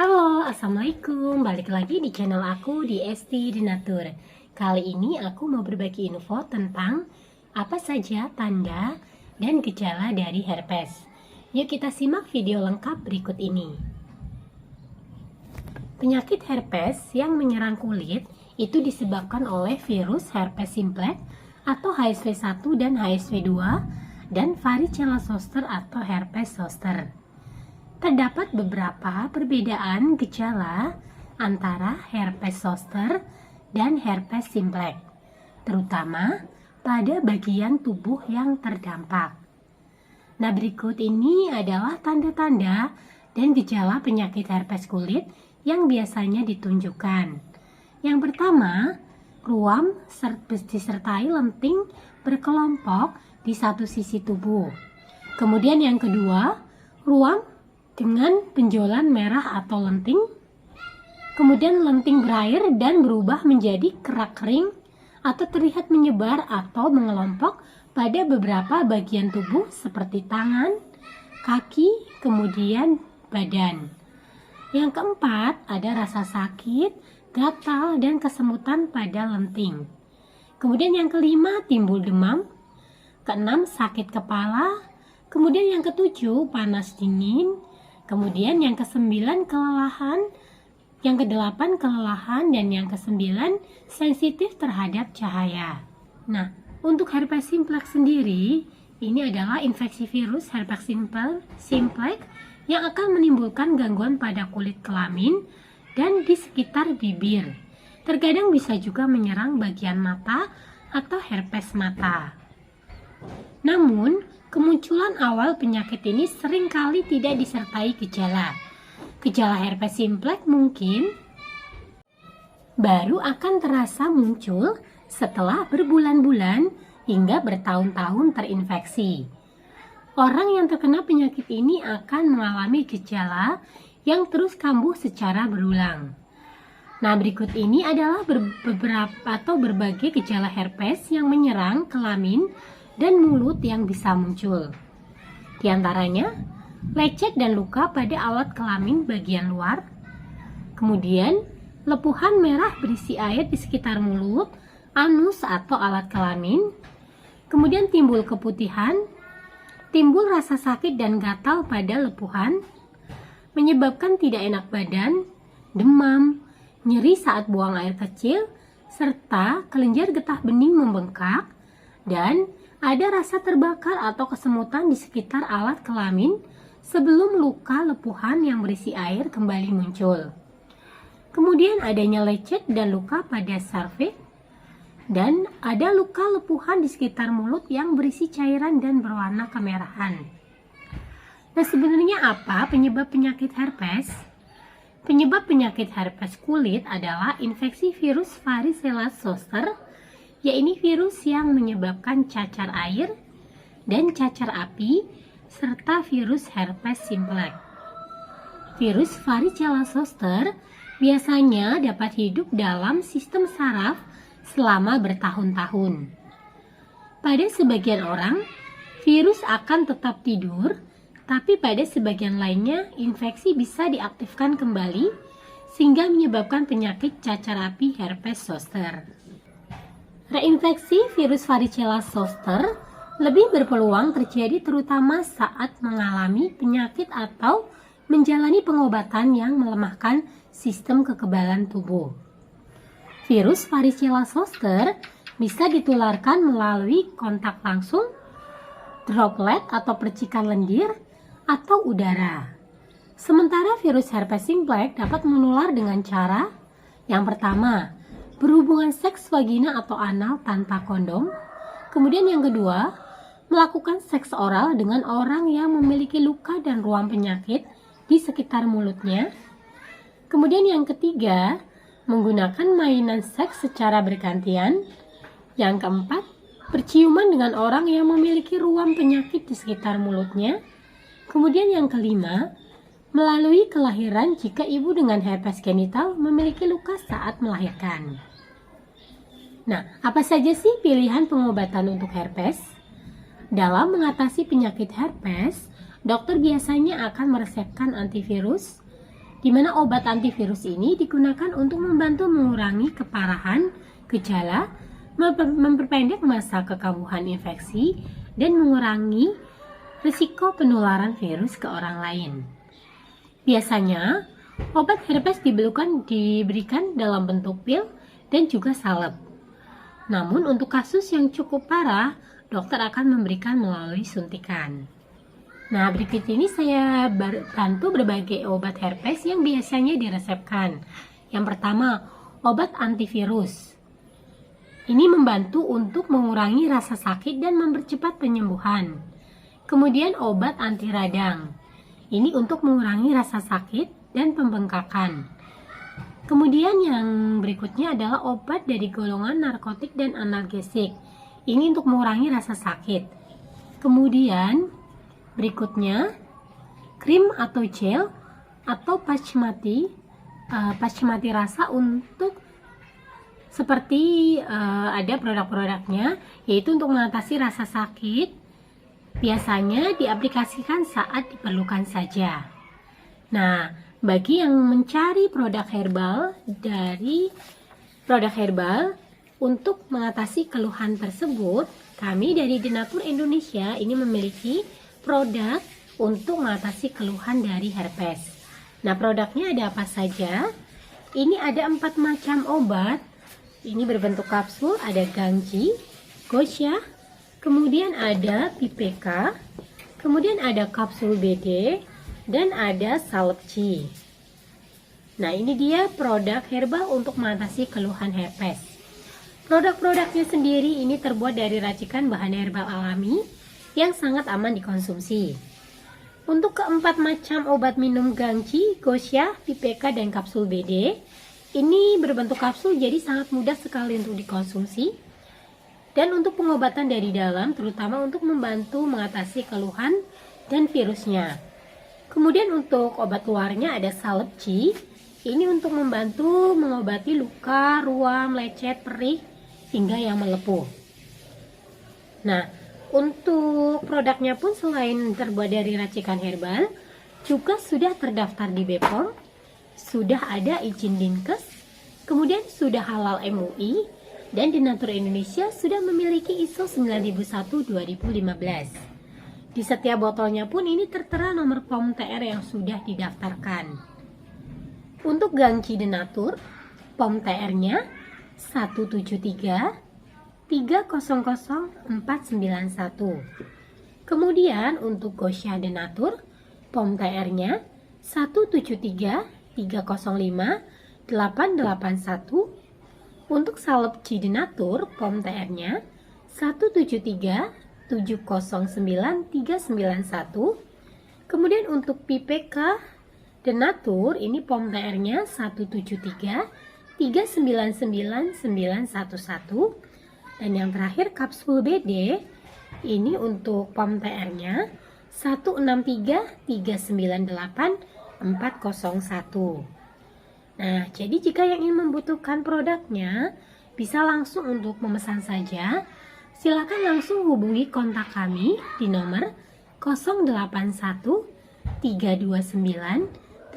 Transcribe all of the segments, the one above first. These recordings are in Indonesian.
Halo, Assalamualaikum. Balik lagi di channel aku di ST Denatur. Kali ini aku mau berbagi info tentang apa saja tanda dan gejala dari herpes. Yuk kita simak video lengkap berikut ini. Penyakit herpes yang menyerang kulit itu disebabkan oleh virus herpes simplex atau HSV1 dan HSV2 dan varicella zoster atau herpes zoster. Terdapat beberapa perbedaan gejala antara herpes zoster dan herpes simplex, terutama pada bagian tubuh yang terdampak. Nah, berikut ini adalah tanda-tanda dan gejala penyakit herpes kulit yang biasanya ditunjukkan. Yang pertama, ruam disertai lenting berkelompok di satu sisi tubuh. Kemudian yang kedua, ruam dengan penjulan merah atau lenting. Kemudian lenting berair dan berubah menjadi kerak kering atau terlihat menyebar atau mengelompok pada beberapa bagian tubuh seperti tangan, kaki, kemudian badan. Yang keempat, ada rasa sakit, gatal, dan kesemutan pada lenting. Kemudian yang kelima, timbul demam. Keenam, sakit kepala. Kemudian yang ketujuh, panas dingin. Kemudian yang kesembilan, kelelahan. Yang kedelapan, kelelahan. Dan yang kesembilan, sensitif terhadap cahaya. Nah, untuk herpes simplex sendiri, ini adalah infeksi virus herpes simplex yang akan menimbulkan gangguan pada kulit kelamin dan di sekitar bibir. Terkadang bisa juga menyerang bagian mata atau herpes mata. Namun, kemunculan awal penyakit ini seringkali tidak disertai gejala. Gejala herpes simplex mungkin baru akan terasa muncul setelah berbulan-bulan hingga bertahun-tahun terinfeksi. Orang yang terkena penyakit ini akan mengalami gejala yang terus kambuh secara berulang. Nah, berikut ini adalah berbagai gejala herpes yang menyerang kelamin dan mulut yang bisa muncul. Di antaranya, lecet dan luka pada alat kelamin bagian luar. Kemudian, lepuhan merah berisi air di sekitar mulut, anus atau alat kelamin. Kemudian timbul keputihan, timbul rasa sakit dan gatal pada lepuhan, menyebabkan tidak enak badan, demam, nyeri saat buang air kecil, serta kelenjar getah bening membengkak, dan ada rasa terbakar atau kesemutan di sekitar alat kelamin sebelum luka lepuhan yang berisi air kembali muncul. Kemudian adanya lecet dan luka pada serviks, dan ada luka lepuhan di sekitar mulut yang berisi cairan dan berwarna kemerahan. Nah, sebenarnya apa penyebab penyakit herpes? Penyebab penyakit herpes kulit adalah infeksi virus varicella zoster, yaitu virus yang menyebabkan cacar air dan cacar api, serta virus herpes simplex. Virus varicella zoster biasanya dapat hidup dalam sistem saraf selama bertahun-tahun. Pada sebagian orang, virus akan tetap tidur, tapi pada sebagian lainnya, infeksi bisa diaktifkan kembali sehingga menyebabkan penyakit cacar api herpes zoster. Reinfeksi virus varicella zoster lebih berpeluang terjadi terutama saat mengalami penyakit atau menjalani pengobatan yang melemahkan sistem kekebalan tubuh. Virus varicella zoster bisa ditularkan melalui kontak langsung, droplet atau percikan lendir, atau udara. Sementara virus herpes simplex dapat menular dengan cara yang pertama, berhubungan seks vagina atau anal tanpa kondom. Kemudian yang kedua, melakukan seks oral dengan orang yang memiliki luka dan ruam penyakit di sekitar mulutnya. Kemudian yang ketiga, menggunakan mainan seks secara bergantian. Yang keempat, berciuman dengan orang yang memiliki ruam penyakit di sekitar mulutnya. Kemudian yang kelima, melalui kelahiran jika ibu dengan herpes genital memiliki luka saat melahirkan. Nah, apa saja sih pilihan pengobatan untuk herpes? Dalam mengatasi penyakit herpes, dokter biasanya akan meresepkan antivirus, di mana obat antivirus ini digunakan untuk membantu mengurangi keparahan gejala, memperpendek masa kekambuhan infeksi, dan mengurangi risiko penularan virus ke orang lain. Biasanya, obat herpes diberikan dalam bentuk pil dan juga salep. Namun untuk kasus yang cukup parah, dokter akan memberikan melalui suntikan. Nah, berikut ini saya bantu berbagai obat herpes yang biasanya diresepkan. Yang pertama, obat antivirus. Ini membantu untuk mengurangi rasa sakit dan mempercepat penyembuhan. Kemudian obat anti radang. Ini untuk mengurangi rasa sakit dan pembengkakan. Kemudian yang berikutnya adalah obat dari golongan narkotik dan analgesik. Ini untuk mengurangi rasa sakit. Kemudian berikutnya, krim atau gel atau patch mati rasa untuk seperti ada produk-produknya, yaitu untuk mengatasi rasa sakit. Biasanya diaplikasikan saat diperlukan saja. Nah, bagi yang mencari produk herbal untuk mengatasi keluhan tersebut, kami dari Denatur Indonesia ini memiliki produk untuk mengatasi keluhan dari herpes. Nah, produknya ada apa saja? Ini ada 4 macam obat. Ini berbentuk kapsul, ada Gangji, Gosha, kemudian ada Pipeka, kemudian ada kapsul BD, dan ada Salep-C. Nah, ini dia produk herbal untuk mengatasi keluhan herpes. Produk-produknya sendiri ini terbuat dari racikan bahan herbal alami yang sangat aman dikonsumsi. Untuk keempat macam obat minum Gangji, Gosha, Pipeka, dan kapsul BD, ini berbentuk kapsul jadi sangat mudah sekali untuk dikonsumsi. Dan untuk pengobatan dari dalam, terutama untuk membantu mengatasi keluhan dan virusnya. Kemudian untuk obat luarnya ada Salep-C, ini untuk membantu mengobati luka, ruam, lecet, perih, hingga yang melepuh. Nah, untuk produknya pun selain terbuat dari racikan herbal, juga sudah terdaftar di BPOM, sudah ada izin Dinkes, kemudian sudah halal MUI, dan Denatur Indonesia sudah memiliki ISO 9001-2015. Di setiap botolnya pun ini tertera nomor POM TR yang sudah didaftarkan. Untuk Gangji Denatur, POM TR-nya 173 300 491. Kemudian untuk Gosha Denatur, POM TR-nya 173 305 881. Untuk Salep-C Denatur, POM TR-nya 173 709 391. Kemudian untuk Pipeka Denatur, ini POM TR-nya 173 399 911. Dan yang terakhir kapsul BD, ini untuk POM TR-nya 163 398 401. Nah, jadi jika yang ingin membutuhkan produknya, bisa langsung untuk memesan saja. Silakan langsung hubungi kontak kami di nomor 081 329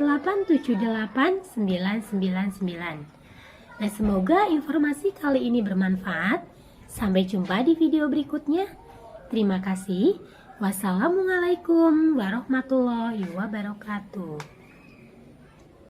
878 999. Nah, semoga informasi kali ini bermanfaat. Sampai jumpa di video berikutnya. Terima kasih. Wassalamualaikum warahmatullahi wabarakatuh.